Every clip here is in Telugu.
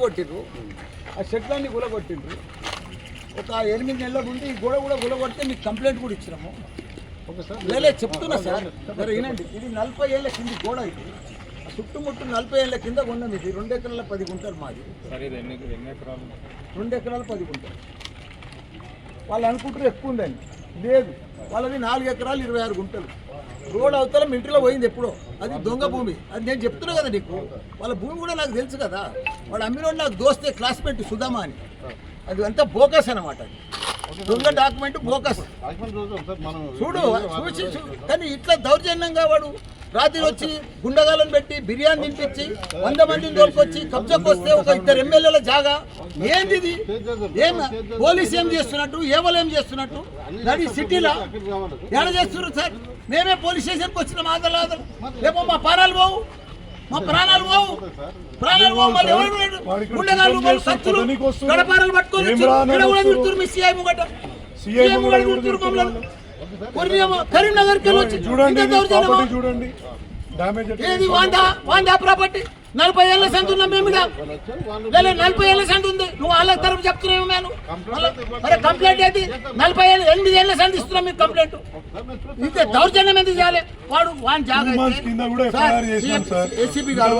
గులగొట్టిండ్రు, ఆ షెడ్లన్నీ గులగొట్టిండ్రు. ఒక 8 నెలల ముందు ఈ గోడ కూడా గులగొడితే మీకు కంప్లైంట్ కూడా ఇచ్చినాము. లేలే చెప్తున్నా సార్, మరి వినండి. ఇది 40 ఏళ్ళ కింద గోడ, ఇది చుట్టుముట్టు 40 ఏళ్ళ కింద ఉన్నాం. ఇది 2 ఎకరాల 10 గుంటలు మాది. 2 ఎకరాల 10 గుంటలు. వాళ్ళు అనుకుంటారు ఎక్కువ ఉందని, లేదు. వాళ్ళది 4 ఎకరాలు 26 గుంటలు. రోడ్ అవతల మిలిటరీలో పోయింది ఎప్పుడో, అది దొంగ భూమి. అది నేను చెప్తున్నా కదా నీకు, వాళ్ళ భూమి కూడా నాకు తెలుసు కదా. వాడు అమ్మినోడు నాకు దోస్తే క్లాస్మేట్ సుధామా అని, అది అంతా బోకస్ అనమాట. దొంగ డాక్యుమెంట్ బోకస్ చూడు చూసి. కానీ ఇట్లా దౌర్జన్యంగా వాడు రాత్రి వచ్చి గుండగాలను పెట్టి బిర్యానీ తినిపించి 100 మందిని తోలుకొచ్చి కబ్జాకు వస్తే ఒక 2 ఎమ్మెల్యేల జాగా ఏంది ఇది? ఏం పోలీసు ఏం చేస్తున్నట్టు, ఏవలు ఏం చేస్తున్నట్టు? నడి సిటీలో ఏడ చేస్తున్నారు సార్? మేమే పోలీస్ స్టేషన్కి వచ్చిన ఆదలు రేపు మా ప్రాణాలు పోవు, మా ప్రాణాలు పోవు, ప్రాణాలు పోవు. మళ్ళీ ఎవరు గుండెగాళ్ళు సత్తులు గడపారాలు పట్టుకొని మీ సీఐ ముంగట కరీంనగర్కి వెళ్ళొచ్చి చూడండి ఏది వాందా ప్రాపర్టీ 40 ఏళ్ళ సంత ఉన్నాం మేము. లేదా 40 ఏళ్ళ సంత ఉంది, నువ్వు వాళ్ళ తరపు చెప్తున్నావు. మేము మరి కంప్లైంట్ ఏది? 40 ఏళ్ళు 8 ఏళ్ళ సంత ఇస్తున్నాం మీకు కంప్లైంట్. ఇంతే దౌర్జన్యం ఎందుకు చేయాలి? వాడు వాని జాగ్రత్త. ఏసీపీ గారు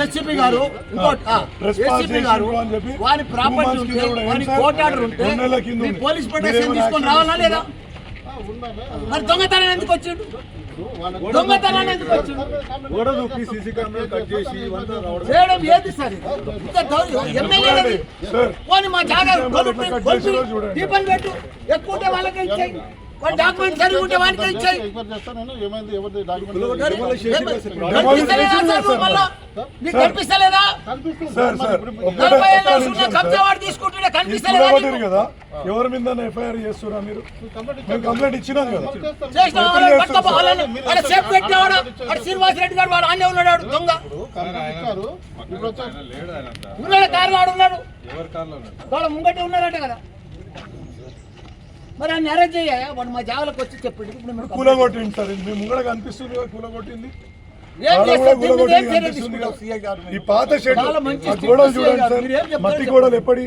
ఏసీపీ గారు ఏసీపీ గారు వాని ప్రాపర్టీ ఉంటే, వాని కోర్టు ఆర్డర్ ఉంటే మీ పోలీస్ ప్రొటెక్షన్ తీసుకొని రావాలా లేదా? మరి దొంగతనం ఎందుకు వచ్చిండు? దొంగతనాన్ని ఎందుకు వచ్చిండు? చేయడం ఏది సార్? ఎమ్మెల్యే పోనీ మా జాగ్రత్త దీపాలు పెట్టు, ఎక్కువ ఉంటే వాళ్ళకే ఇచ్చాయి. వాడి డాక్యుమెంట్ సరిగా ఉంటే వానికే ఇచ్చాయి. నీకు కనిపిస్తలేదా? వాడు తీసుకుంటుంటే కనిపిస్తలేదు కదా. ఎవరి మీద ఎఫ్ఐఆర్ చేస్తున్నా మీరు? కంప్లైంట్ ఇచ్చినాం కదా. సేఫ్ పెట్టేవాడు శ్రీనివాస్ రెడ్డి గారు, వాడు అన్నీ ఉన్నాడు దొంగ. ఉన్నాడు కార్లో ఉన్నాడు, వాళ్ళ ముంగటి ఉన్నారట కదా. మరి ఆయన అరెస్ట్ చేయ, వాడు మా జాగాలకు వచ్చి చెప్పండి. ఇప్పుడు కూలగొట్టింది సార్, మీ ముంగడ కనిపిస్తుంది కూలగొట్టింది. ఈ పాత షెడ్ గోడలు చూడండి సార్, మట్టి గోడలు ఎప్పటి